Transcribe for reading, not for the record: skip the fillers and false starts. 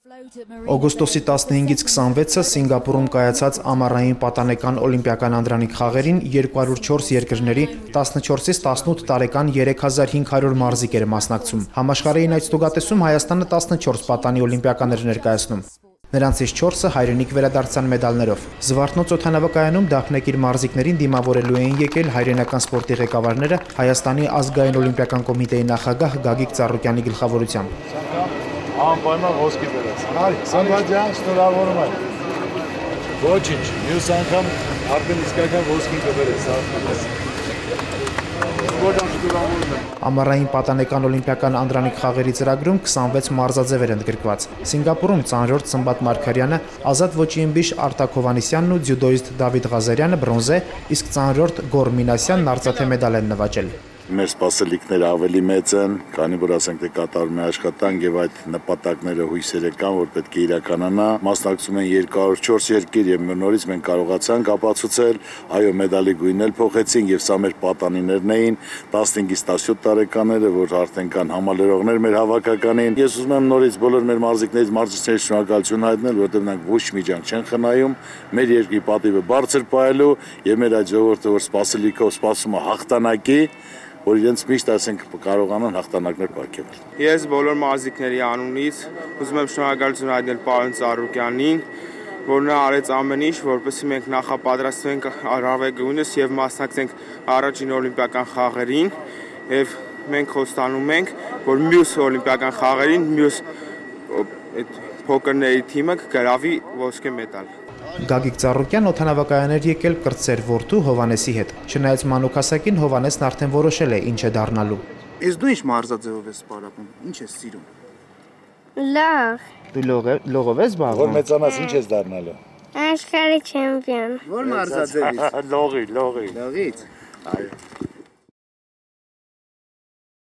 Օգոստոսի 15-ից 26-ը Սինգապուրում կայացած ամառային պատանեկան օլիմպիական անդրանիկ խաղերին 204 երկրների 14-ից 18 տարեկան 3500 մարզիկ էր մասնակցում։ Համաշխարհային այդ ստուգատեսում Հայաստանը 14 պատանի օլիմպիական էր ներկայացնում։ Նրանցից 4-ը հայրենիք վերադարձան մեդալներով։ Զվարթնոց օդանավակայանում Դափնեկիր մարզիկներին դիմավորելու էին եկել հայրենական սպորտի ղեկավարները Հայաստանի ազգային օլիմպիական կոմիտեի նախագահ Գագիկ Ծառուկյանի գլխավորությամբ։ Անպայման ոսկի բերես։ Սամբաջան, շնորհավորում եմ։ Ոչինչ, մյուս անգամ արդեն իսկական ոսկի կբերես, Ամառային պատանեկան օլիմպիական անդրանիկ խաղերի ծրագրում 26 մարզաձև էր ընդգրկված։ Սինգապուրում ծանրորդ Սմբատ Մարգարյանը, ազատ ոճի ըմբիշ Արտակ Հովհաննիսյանն ու ձյուդոիստ Դավիթ Ղազարյանը բրոնզե, իսկ ծանրորդ Գոր Մինասյանն արծաթե մեդալ են նվաճել։ Մեր սպասելիքները ավելի մեծ են, քանի որ ասենք թե կատարում է աշխատանք եւ այդ նպատակները հույսերը կան, որ պետք է իրականանա։ Մասնակցում են 204 երկիր եւ նորից մենք կարողացանք ապացուցել, այո, մեդալի գույնել փոխեցինք եւ սա մեր պատանիներն էին 15-ից 17 տարեկանները, որ արդեն կան համալրողներ մեր հավաքականին։ Ես ուզում եմ նորից բոլոր մեր մարզիկներից մարզիչների շնորհակալություն հայտնել, որովհետեւ նրանք ոչ մի ջանք չեն խնայում, մեր երկրի պատիվը բարձր պահելու եւ մեր այդ ժողովուրդը, որ սպասելիքով սպասում է հաղթանակի, որ իրենց միշտ ասենք կարողանան հաղթանակներ պարգևել։ Ես բոլոր մարզիկների անունից ուզում եմ շնորհակալություն հայտնել պարոն Ծառուկյանին, որ նա արեց ամեն ինչ, որպեսզի մենք նախապատրաստվենք առավելագույնս եւ մասնակցենք առաջին օլիմպիական խաղերին եւ մենք խոստանում ենք, որ մյուս օլիմպիական խաղերին մյուս փոքրների թիմը կգրավի ոսկե մեդալ։ Գագիկ Ծառուկյան օդանավակայան էր եկել կրտսեր որդու Հովհաննեսի հետ։ Չնայած մանուկ հասակին Հովհաննեսն արդեն որոշել է ինչ է դառնալու։ Իսկ դու ինչ մարզաձևով ես սպառապում, ինչ ես սիրում։ Լող։ Դու լողով ես զբաղվում։ Որ մեծանաս ինչ ես դառնալու։ Աշխարհի չեմպիոն։ Որ մարզաձևից։ Լողի։ Լողից։ Այո։